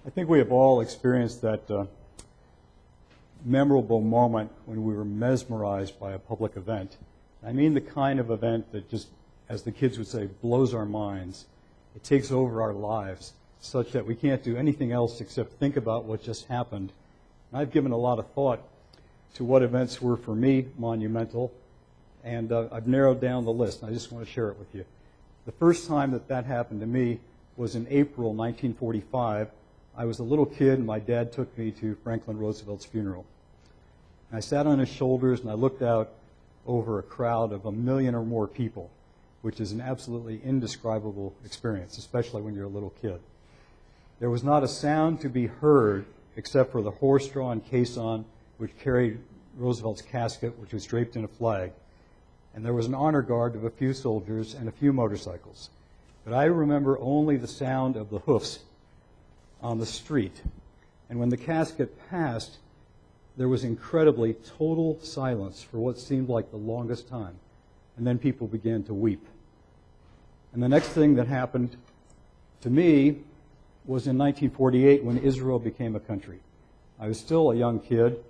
I think we have all experienced that memorable moment when we were mesmerized by a public event. I mean the kind of event that just, as the kids would say, blows our minds. It takes over our lives such that we can't do anything else except think about what just happened. And I've given a lot of thought to what events were for me monumental, and I've narrowed down the list, and I just want to share it with you. The first time that happened to me was in April 1945. I was a little kid, and my dad took me to Franklin Roosevelt's funeral. And I sat on his shoulders, and I looked out over a crowd of 1 million or more people, which is an absolutely indescribable experience, especially when you're a little kid. There was not a sound to be heard except for the horse-drawn caisson, which carried Roosevelt's casket, which was draped in a flag. And there was an honor guard of a few soldiers and a few motorcycles. But I remember only the sound of the hoofs on the street. And when the casket passed, there was incredibly total silence for what seemed like the longest time. And then people began to weep. And the next thing that happened to me was in 1948 when Israel became a country. I was still a young kid,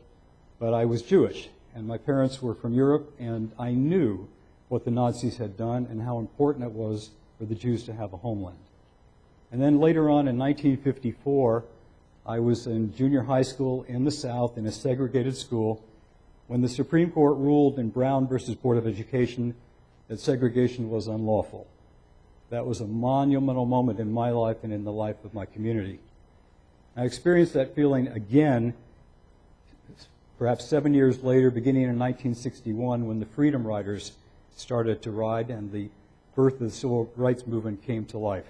but I was Jewish, and my parents were from Europe, and I knew what the Nazis had done and how important it was for the Jews to have a homeland. And then later on in 1954, I was in junior high school in the South in a segregated school when the Supreme Court ruled in Brown versus Board of Education that segregation was unlawful. That was a monumental moment in my life and in the life of my community. I experienced that feeling again, perhaps 7 years later, beginning in 1961, when the Freedom Riders started to ride and the birth of the Civil Rights Movement came to life.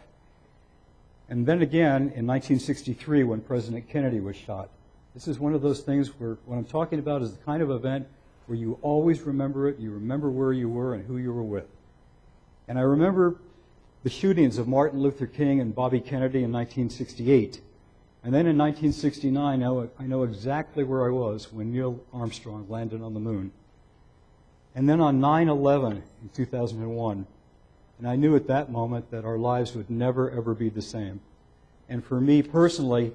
And then again in 1963 when President Kennedy was shot. This is one of those things where what I'm talking about is the kind of event where you always remember it, you remember where you were and who you were with. And I remember the shootings of Martin Luther King and Bobby Kennedy in 1968. And then in 1969, I know exactly where I was when Neil Armstrong landed on the moon. And then on 9/11 in 2001, and I knew at that moment that our lives would never, ever be the same. And for me personally,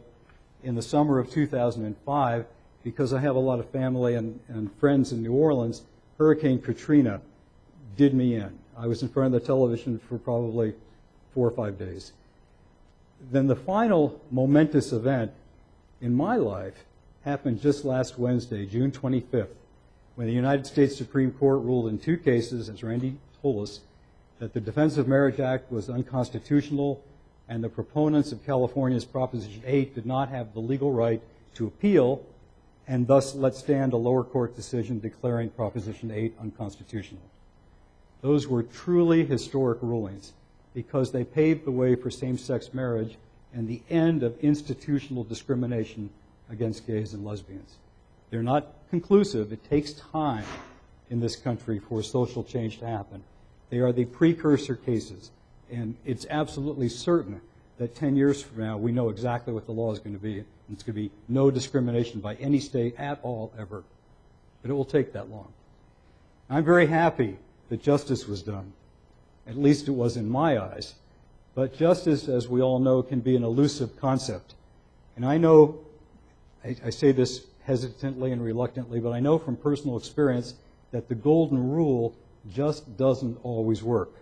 in the summer of 2005, because I have a lot of family and friends in New Orleans, Hurricane Katrina did me in. I was in front of the television for probably 4 or 5 days. Then the final momentous event in my life happened just last Wednesday, June 25th, when the United States Supreme Court ruled in 2 cases, as Randy told us, that the Defense of Marriage Act was unconstitutional and the proponents of California's Proposition 8 did not have the legal right to appeal and thus let stand a lower court decision declaring Proposition 8 unconstitutional. Those were truly historic rulings because they paved the way for same-sex marriage and the end of institutional discrimination against gays and lesbians. They're not conclusive. It takes time in this country for social change to happen. They are the precursor cases, and it's absolutely certain that 10 years from now we know exactly what the law is going to be. It's going to be no discrimination by any state at all, ever. But it will take that long. I'm very happy that justice was done. At least it was in my eyes. But justice, as we all know, can be an elusive concept. And I know, I say this hesitantly and reluctantly, but I know from personal experience that the golden rule just doesn't always work.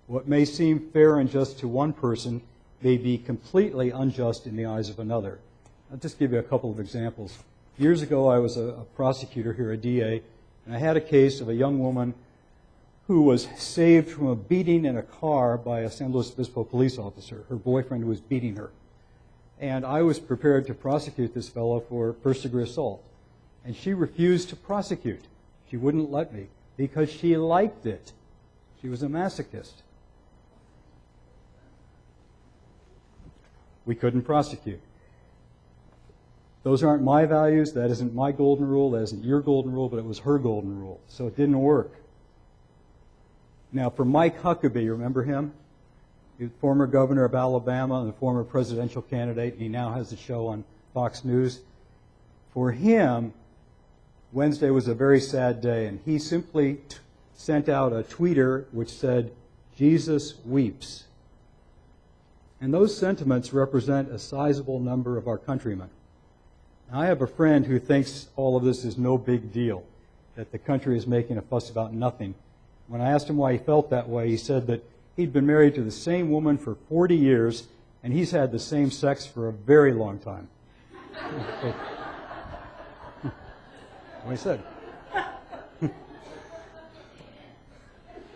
What may seem fair and just to one person may be completely unjust in the eyes of another. I'll just give you a couple of examples. Years ago, I was a prosecutor here, a DA, and I had a case of a young woman who was saved from a beating in a car by a San Luis Obispo police officer. Her boyfriend was beating her. And I was prepared to prosecute this fellow for first-degree assault. And she refused to prosecute. She wouldn't let me because she liked it. She was a masochist. We couldn't prosecute. Those aren't my values. That isn't my golden rule. That isn't your golden rule, but it was her golden rule. So it didn't work. Now, for Mike Huckabee, remember him? He was former governor of Alabama and a former presidential candidate. He now has a show on Fox News. For him, Wednesday was a very sad day, and he simply sent out a tweeter which said, "Jesus weeps." And those sentiments represent a sizable number of our countrymen. Now, I have a friend who thinks all of this is no big deal, that the country is making a fuss about nothing. When I asked him why he felt that way, he said that he'd been married to the same woman for 40 years, and he's had the same sex for a very long time. What he said.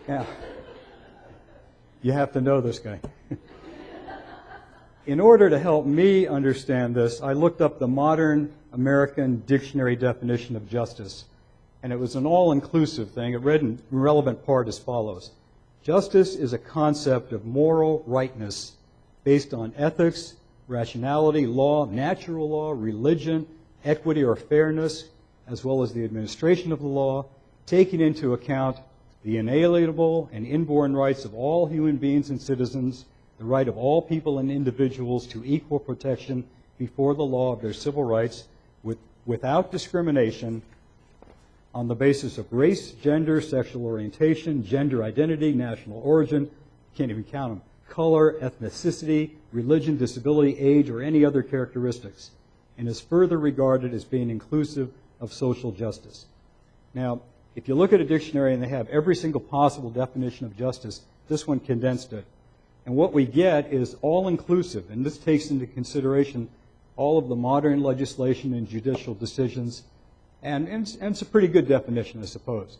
Yeah. You have to know this guy. In order to help me understand this, I looked up the modern American dictionary definition of justice, and it was an all-inclusive thing. It read in relevant part as follows. Justice is a concept of moral rightness based on ethics, rationality, law, natural law, religion, equity or fairness, as well as the administration of the law, taking into account the inalienable and inborn rights of all human beings and citizens, the right of all people and individuals to equal protection before the law of their civil rights without discrimination on the basis of race, gender, sexual orientation, gender identity, national origin, can't even count them, color, ethnicity, religion, disability, age, or any other characteristics, and is further regarded as being inclusive of social justice. Now, if you look at a dictionary and they have every single possible definition of justice, this one condensed it. And what we get is all-inclusive, and this takes into consideration all of the modern legislation and judicial decisions, and it's a pretty good definition, I suppose.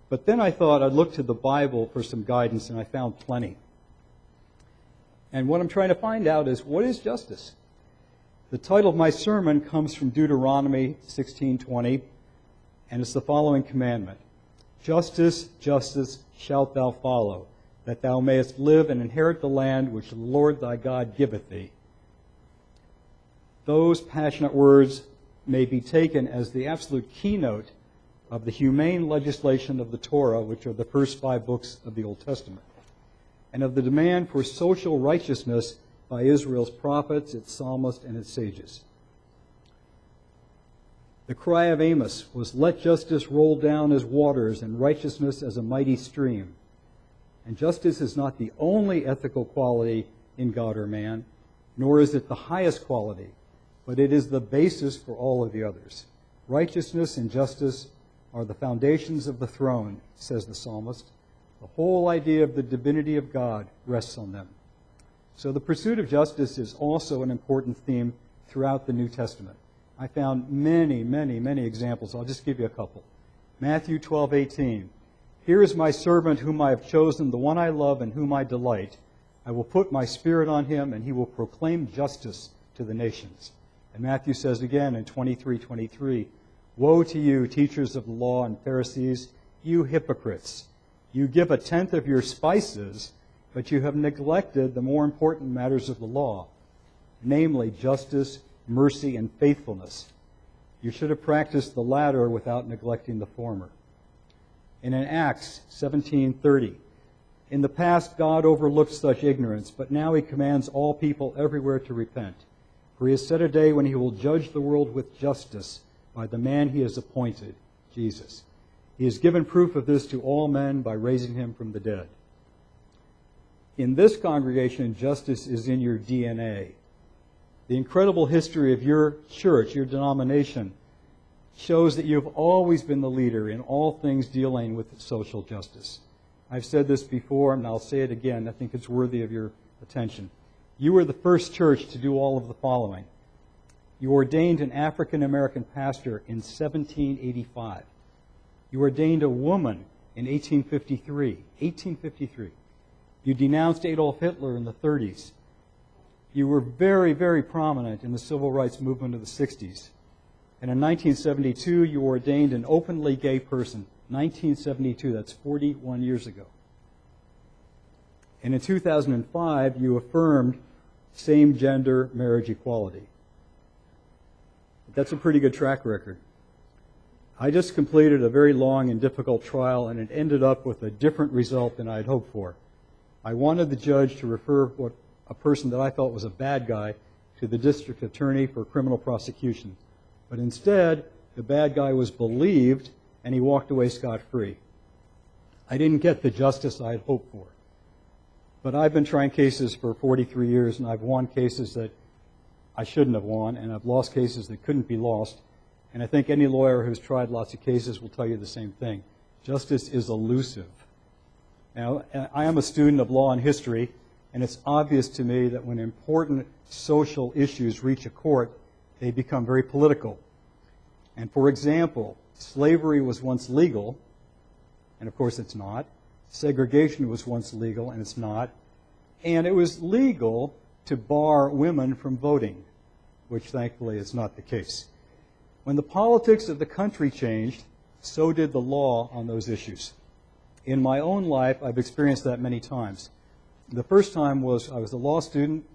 But then I thought I'd look to the Bible for some guidance, and I found plenty. And what I'm trying to find out is, what is justice? The title of my sermon comes from Deuteronomy 16:20, and it's the following commandment. Justice, justice shalt thou follow, that thou mayest live and inherit the land which the Lord thy God giveth thee. Those passionate words may be taken as the absolute keynote of the humane legislation of the Torah, which are the first 5 books of the Old Testament, and of the demand for social righteousness by Israel's prophets, its psalmists, and its sages. The cry of Amos was, "Let justice roll down as waters and righteousness as a mighty stream." And justice is not the only ethical quality in God or man, nor is it the highest quality, but it is the basis for all of the others. Righteousness and justice are the foundations of the throne, says the psalmist. The whole idea of the divinity of God rests on them. So the pursuit of justice is also an important theme throughout the New Testament. I found many, many, many examples. I'll just give you a couple. Matthew 12:18. "Here is my servant whom I have chosen, the one I love and whom I delight. I will put my spirit on him, and he will proclaim justice to the nations." And Matthew says again in 23:23, "Woe to you, teachers of the law and Pharisees, you hypocrites! You give 1/10 of your spices, but you have neglected the more important matters of the law, namely justice, mercy, and faithfulness. You should have practiced the latter without neglecting the former." And in Acts 17:30, "In the past God overlooked such ignorance, but now he commands all people everywhere to repent. For he has set a day when he will judge the world with justice by the man he has appointed, Jesus. He has given proof of this to all men by raising him from the dead." In this congregation, justice is in your DNA. The incredible history of your church, your denomination, shows that you've always been the leader in all things dealing with social justice. I've said this before, and I'll say it again. I think it's worthy of your attention. You were the first church to do all of the following. You ordained an African-American pastor in 1785. You ordained a woman in 1853. 1853. You denounced Adolf Hitler in the 30s. You were very, very prominent in the civil rights movement of the 60s. And in 1972, you ordained an openly gay person. 1972, that's 41 years ago. And in 2005, you affirmed same-gender marriage equality. That's a pretty good track record. I just completed a very long and difficult trial, and it ended up with a different result than I had hoped for. I wanted the judge to refer a person that I thought was a bad guy to the district attorney for criminal prosecution. But instead, the bad guy was believed, and he walked away scot-free. I didn't get the justice I had hoped for. But I've been trying cases for 43 years, and I've won cases that I shouldn't have won, and I've lost cases that couldn't be lost. And I think any lawyer who's tried lots of cases will tell you the same thing. Justice is elusive. Now, I am a student of law and history, and it's obvious to me that when important social issues reach a court, they become very political. And for example, slavery was once legal, and of course it's not. Segregation was once legal, and it's not. And it was legal to bar women from voting, which thankfully is not the case. When the politics of the country changed, so did the law on those issues. In my own life, I've experienced that many times. The first time was I was a law student.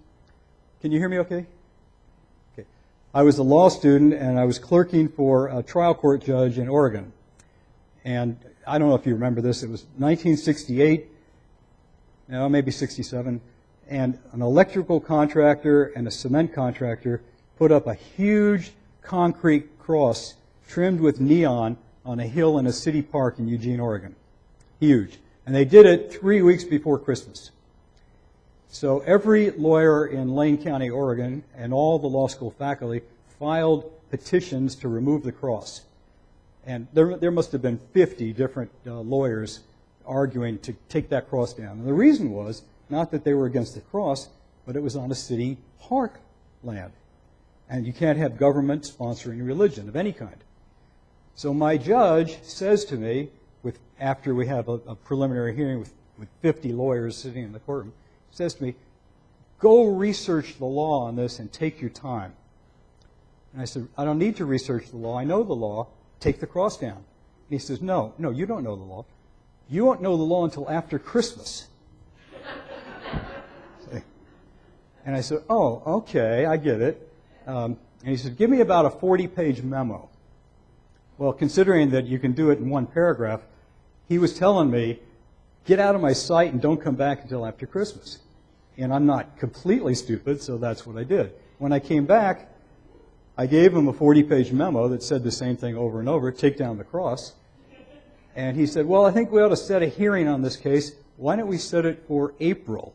Can you hear me okay? Okay. I was a law student, and I was clerking for a trial court judge in Oregon. And I don't know if you remember this. It was 1968, maybe 67, and an electrical contractor and a cement contractor put up a huge concrete cross trimmed with neon on a hill in a city park in Eugene, Oregon. Huge. And they did it 3 weeks before Christmas. So every lawyer in Lane County, Oregon, and all the law school faculty filed petitions to remove the cross. And there must have been 50 different lawyers arguing to take that cross down. And the reason was not that they were against the cross, but it was on a city park land. And you can't have government sponsoring religion of any kind. So my judge says to me, after we have a preliminary hearing with 50 lawyers sitting in the courtroom, says to me, go research the law on this and take your time. And I said, I don't need to research the law. I know the law. Take the cross down. And he says, no, you don't know the law. You won't know the law until after Christmas. And I said, oh, okay, I get it. And he said, give me about a 40-page memo. Well, considering that you can do it in one paragraph, he was telling me, get out of my sight and don't come back until after Christmas. And I'm not completely stupid, so that's what I did. When I came back, I gave him a 40-page memo that said the same thing over and over, take down the cross. And he said, well, I think we ought to set a hearing on this case. Why don't we set it for April?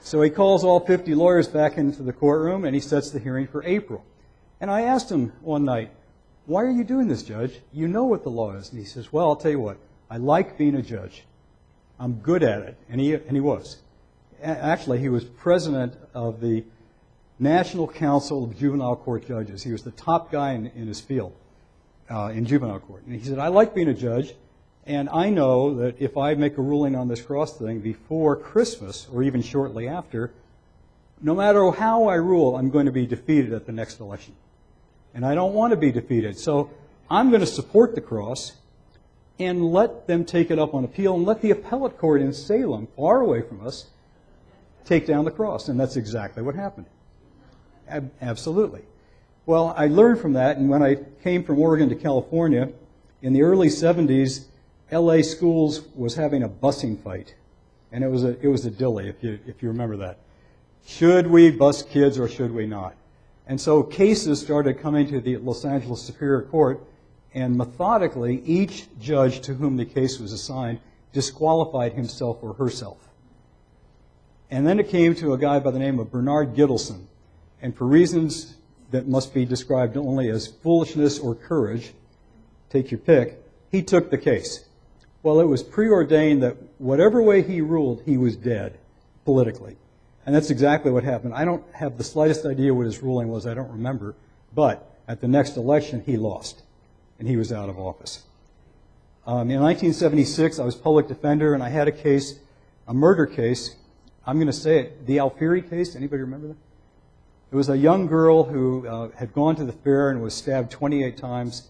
So he calls all 50 lawyers back into the courtroom, and he sets the hearing for April. And I asked him one night, why are you doing this, Judge? You know what the law is. And he says, well, I'll tell you what. I like being a judge. I'm good at it. And he was. Actually, he was president of the National Council of Juvenile Court Judges. He was the top guy in his field in juvenile court. And he said, I like being a judge, and I know that if I make a ruling on this cross thing before Christmas or even shortly after, no matter how I rule, I'm going to be defeated at the next election. And I don't want to be defeated. So I'm going to support the cross and let them take it up on appeal and let the appellate court in Salem, far away from us, take down the cross. And that's exactly what happened. Absolutely. Well, I learned from that, and when I came from Oregon to California, in the early 70s, LA schools was having a busing fight. And it was a dilly, if you remember that. Should we bus kids or should we not? And so cases started coming to the Los Angeles Superior Court, and methodically, each judge to whom the case was assigned disqualified himself or herself. And then it came to a guy by the name of Bernard Gittleson. And for reasons that must be described only as foolishness or courage, take your pick, he took the case. Well, it was preordained that whatever way he ruled, he was dead politically. And that's exactly what happened. I don't have the slightest idea what his ruling was. I don't remember. But at the next election, he lost, and he was out of office. In 1976, I was public defender, and I had a case, a murder case. I'm going to say it, the Alfieri case. Anybody remember that? It was a young girl who had gone to the fair and was stabbed 28 times,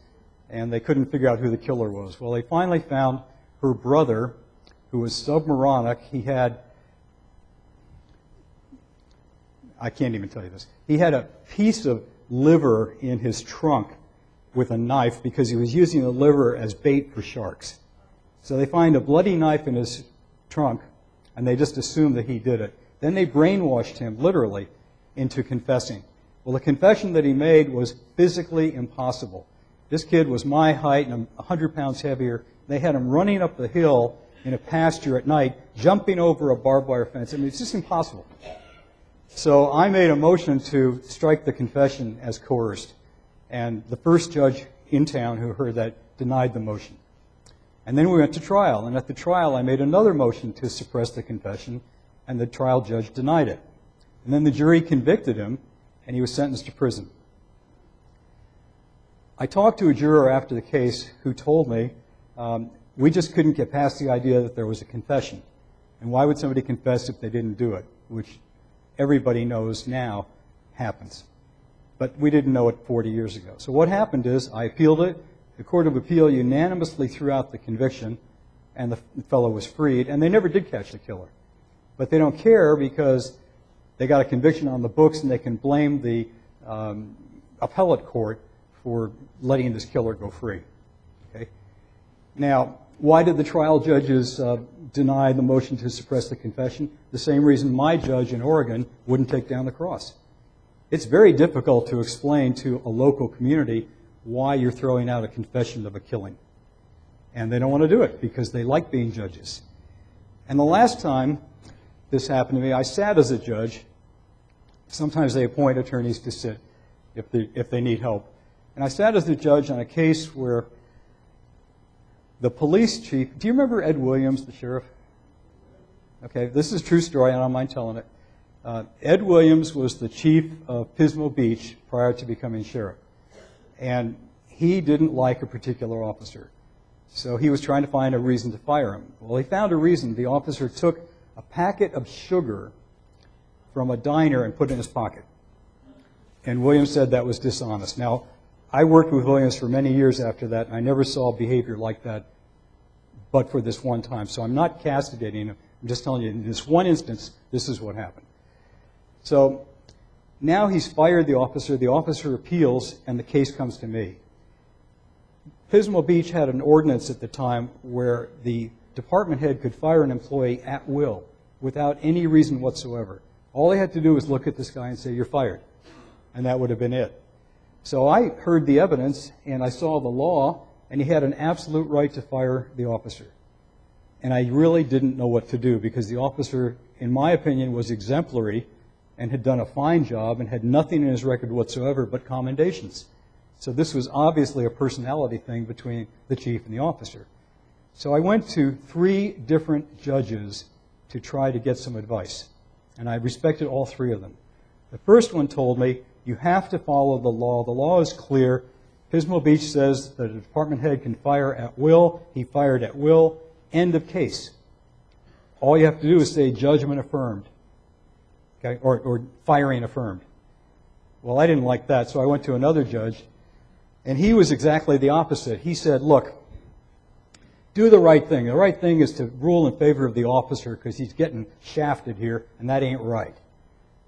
and they couldn't figure out who the killer was. Well, they finally found her brother, who was submoronic. He had, I can't even tell you this, he had a piece of liver in his trunk with a knife because he was using the liver as bait for sharks. So they find a bloody knife in his trunk, and they just assumed that he did it. Then they brainwashed him, literally, into confessing. Well, the confession that he made was physically impossible. This kid was my height and 100 pounds heavier. They had him running up the hill in a pasture at night, jumping over a barbed wire fence. I mean, it's just impossible. So I made a motion to strike the confession as coerced. And the first judge in town who heard that denied the motion. And then we went to trial. And at the trial, I made another motion to suppress the confession, and the trial judge denied it. And then the jury convicted him, and he was sentenced to prison. I talked to a juror after the case who told me we just couldn't get past the idea that there was a confession. And why would somebody confess if they didn't do it, which everybody knows now happens. But we didn't know it 40 years ago. So what happened is I appealed it. The Court of Appeal unanimously threw out the conviction, and the fellow was freed, and they never did catch the killer. But they don't care because they got a conviction on the books, and they can blame the appellate court for letting this killer go free. Okay? Now, why did the trial judges deny the motion to suppress the confession? The same reason my judge in Oregon wouldn't take down the cross. It's very difficult to explain to a local community why you're throwing out a confession of a killing. And they don't want to do it because they like being judges. And the last time this happened to me, I sat as a judge. Sometimes they appoint attorneys to sit if they need help. And I sat as a judge on a case where the police chief, do you remember Ed Williams, the sheriff? Okay, this is a true story, I don't mind telling it. Ed Williams was the chief of Pismo Beach prior to becoming sheriff. And he didn't like a particular officer. So he was trying to find a reason to fire him. Well, he found a reason. The officer took a packet of sugar from a diner and put it in his pocket. And Williams said that was dishonest. Now, I worked with Williams for many years after that, and I never saw behavior like that but for this one time. So I'm not castigating him. I'm just telling you, in this one instance, this is what happened. So now he's fired the officer appeals, and the case comes to me. Pismo Beach had an ordinance at the time where the department head could fire an employee at will without any reason whatsoever. All they had to do was look at this guy and say, "You're fired." And that would have been it. So I heard the evidence, and I saw the law, and he had an absolute right to fire the officer. And I really didn't know what to do because the officer, in my opinion, was exemplary and had done a fine job and had nothing in his record whatsoever but commendations. So this was obviously a personality thing between the chief and the officer. So I went to 3 different judges to try to get some advice, and I respected all 3 of them. The first one told me, you have to follow the law. The law is clear. Pismo Beach says that a department head can fire at will. He fired at will. End of case. All you have to do is say judgment affirmed, okay, or firing affirmed. Well, I didn't like that, so I went to another judge, and he was exactly the opposite. He said, look, do the right thing. The right thing is to rule in favor of the officer because he's getting shafted here, and that ain't right.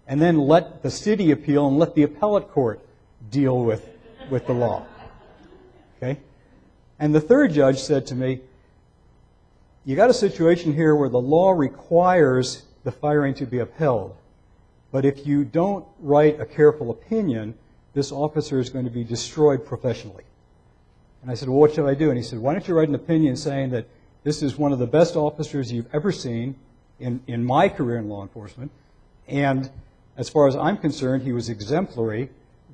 And then let the city appeal and let the appellate court deal with the law. Okay? And the third judge said to me, you got a situation here where the law requires the firing to be upheld, but if you don't write a careful opinion, this officer is going to be destroyed professionally. And I said, well, what should I do? And he said, why don't you write an opinion saying that this is one of the best officers you've ever seen in my career in law enforcement, and as far as I'm concerned, he was exemplary,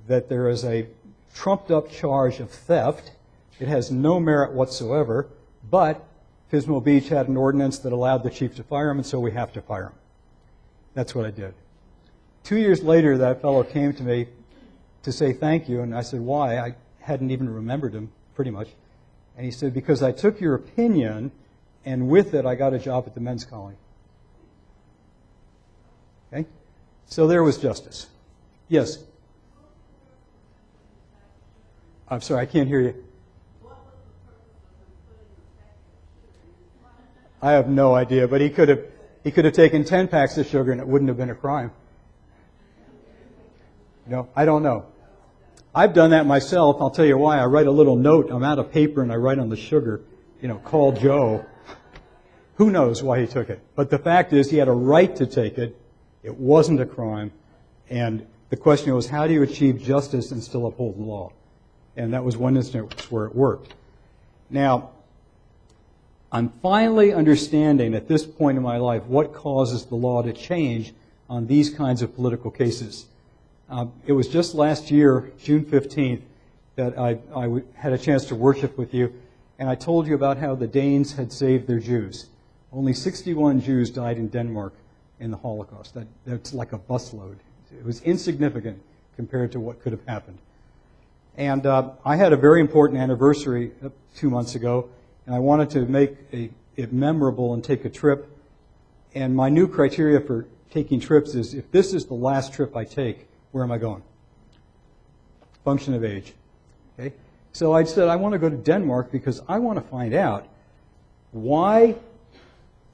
that there is a trumped-up charge of theft. It has no merit whatsoever, but Pismo Beach had an ordinance that allowed the chief to fire him, and so we have to fire him. That's what I did. 2 years later, that fellow came to me to say thank you, and I said, why? I hadn't even remembered him, pretty much. And he said, because I took your opinion, and with it, I got a job at the men's colony. Okay? So there was justice. Yes? I'm sorry, I can't hear you. I have no idea, but he could have taken 10 packs of sugar and it wouldn't have been a crime. No, I don't know. I've done that myself. I'll tell you why. I write a little note. I'm out of paper and I write on the sugar, call Joe. Who knows why he took it? But the fact is he had a right to take it. It wasn't a crime. And the question was, how do you achieve justice and still uphold the law? And that was one instance where it worked. Now, I'm finally understanding at this point in my life what causes the law to change on these kinds of political cases. It was just last year, June 15th, that I had a chance to worship with you, and I told you about how the Danes had saved their Jews. Only 61 Jews died in Denmark in the Holocaust. That's like a busload. It was insignificant compared to what could have happened. And I had a very important anniversary 2 months ago, and I wanted to make it memorable and take a trip. And my new criteria for taking trips is, if this is the last trip I take, where am I going? Function of age. Okay? So I said, I want to go to Denmark because I want to find out why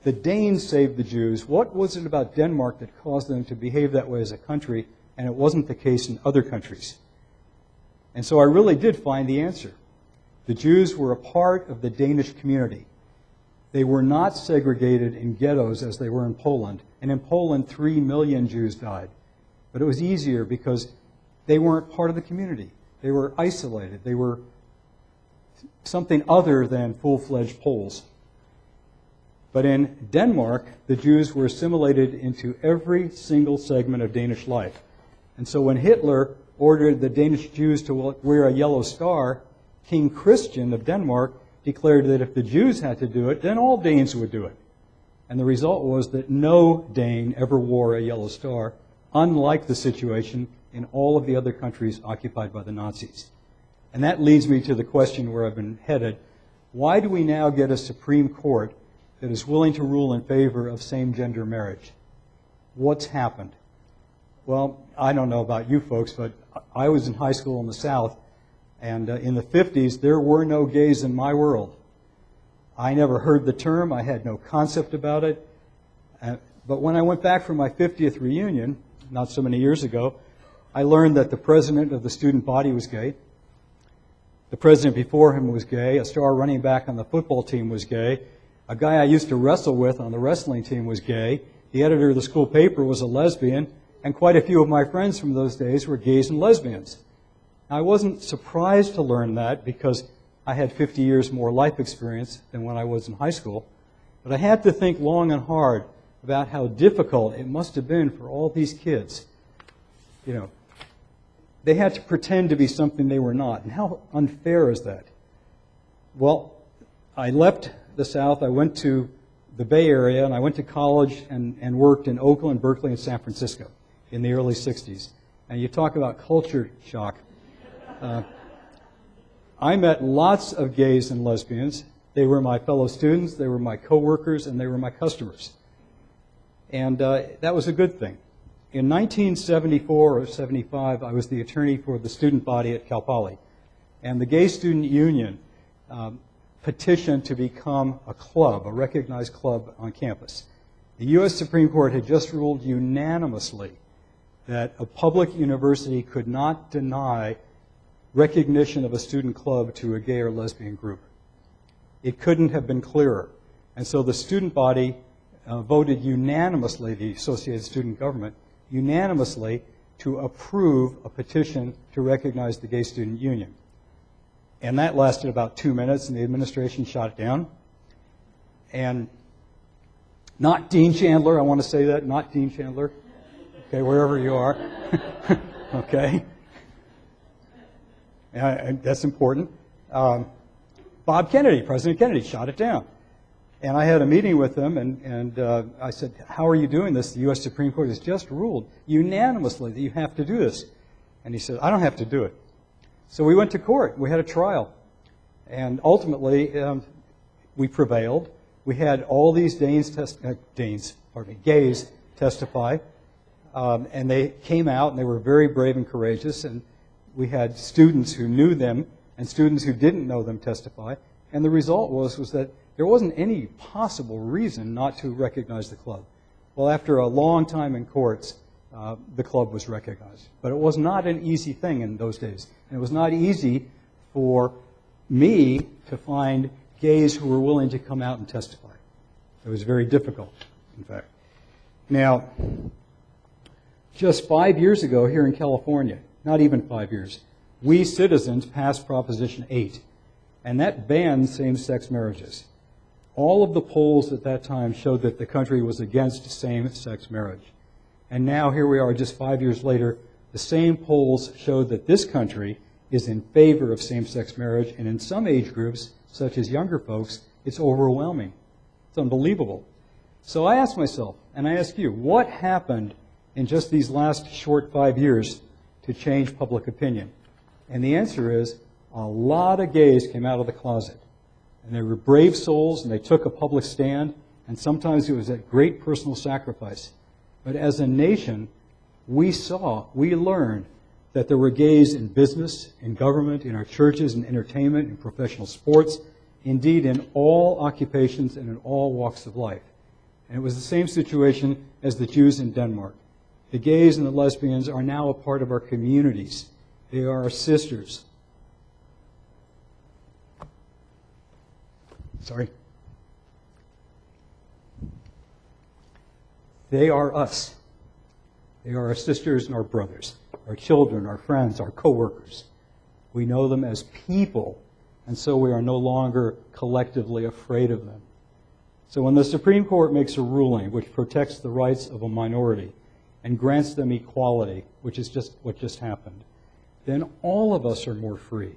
the Danes saved the Jews. What was it about Denmark that caused them to behave that way as a country, and it wasn't the case in other countries? And so I really did find the answer. The Jews were a part of the Danish community. They were not segregated in ghettos as they were in Poland. And in Poland, 3 million Jews died. But it was easier because they weren't part of the community. They were isolated. They were something other than full-fledged Poles. But in Denmark, the Jews were assimilated into every single segment of Danish life. And so when Hitler ordered the Danish Jews to wear a yellow star, King Christian of Denmark declared that if the Jews had to do it, then all Danes would do it. And the result was that no Dane ever wore a yellow star, unlike the situation in all of the other countries occupied by the Nazis. And that leads me to the question where I've been headed. Why do we now get a Supreme Court that is willing to rule in favor of same-gender marriage? What's happened? Well, I don't know about you folks, but I was in high school in the South, and in the 50s, there were no gays in my world. I never heard the term. I had no concept about it. But when I went back for my 50th reunion, not so many years ago, I learned that the president of the student body was gay. The president before him was gay. A star running back on the football team was gay. A guy I used to wrestle with on the wrestling team was gay. The editor of the school paper was a lesbian. And quite a few of my friends from those days were gays and lesbians. I wasn't surprised to learn that because I had 50 years more life experience than when I was in high school. But I had to think long and hard about how difficult it must have been for all these kids. You know, they had to pretend to be something they were not. And how unfair is that? Well, I left the South. I went to the Bay Area, and I went to college and worked in Oakland, Berkeley, and San Francisco in the early 60s. And you talk about culture shock. I met lots of gays and lesbians. They were my fellow students, they were my coworkers, and they were my customers. And that was a good thing. In 1974 or 75, I was the attorney for the student body at Cal Poly. And the Gay Student Union petitioned to become a club, a recognized club on campus. The U.S. Supreme Court had just ruled unanimously that a public university could not deny recognition of a student club to a gay or lesbian group. It couldn't have been clearer. And so the student body voted unanimously, the Associated Student Government, unanimously to approve a petition to recognize the Gay Student Union. And that lasted about 2 minutes, and the administration shot it down. And not Dean Chandler, I want to say that, not Dean Chandler, okay, wherever you are, okay. That's important. Bob Kennedy, President Kennedy, shot it down. And I had a meeting with him, and I said, how are you doing this? The U.S. Supreme Court has just ruled unanimously that you have to do this. And he said, I don't have to do it. So we went to court. We had a trial. And ultimately, we prevailed. We had all these gays testify. And they came out, and they were very brave and courageous. And we had students who knew them and students who didn't know them testify. And the result was that there wasn't any possible reason not to recognize the club. Well, after a long time in courts, the club was recognized. But it was not an easy thing in those days. And it was not easy for me to find gays who were willing to come out and testify. It was very difficult, in fact. Now, just 5 years ago here in California, not even 5 years, we citizens passed Proposition 8, and that bans same-sex marriages. All of the polls at that time showed that the country was against same-sex marriage. And now here we are just 5 years later, the same polls showed that this country is in favor of same-sex marriage, and in some age groups, such as younger folks, it's overwhelming. It's unbelievable. So I ask myself, and I ask you, what happened in just these last short 5 years to change public opinion? And the answer is, a lot of gays came out of the closet. And they were brave souls, and they took a public stand, and sometimes it was at great personal sacrifice. But as a nation, we learned that there were gays in business, in government, in our churches, in entertainment, in professional sports, indeed in all occupations and in all walks of life. And it was the same situation as the Jews in Denmark. The gays and the lesbians are now a part of our communities. They are our sisters. Sorry. They are us. They are our sisters and our brothers, our children, our friends, our co-workers. We know them as people, and so we are no longer collectively afraid of them. So when the Supreme Court makes a ruling which protects the rights of a minority and grants them equality, which is just what just happened, then all of us are more free.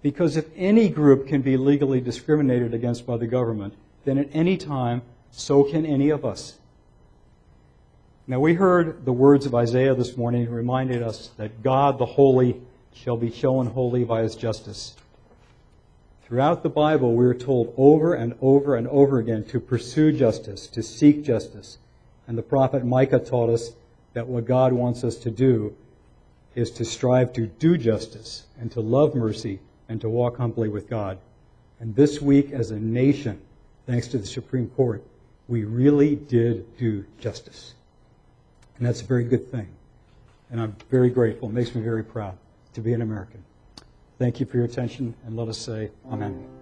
Because if any group can be legally discriminated against by the government, then at any time, so can any of us. Now, we heard the words of Isaiah this morning who reminded us that God the Holy shall be shown holy by His justice. Throughout the Bible, we are told over and over and over again to pursue justice, to seek justice. And the prophet Micah taught us that what God wants us to do is to strive to do justice and to love mercy and to walk humbly with God. And this week, as a nation, thanks to the Supreme Court, we really did do justice. And that's a very good thing. And I'm very grateful. It makes me very proud to be an American. Thank you for your attention, and let us say amen.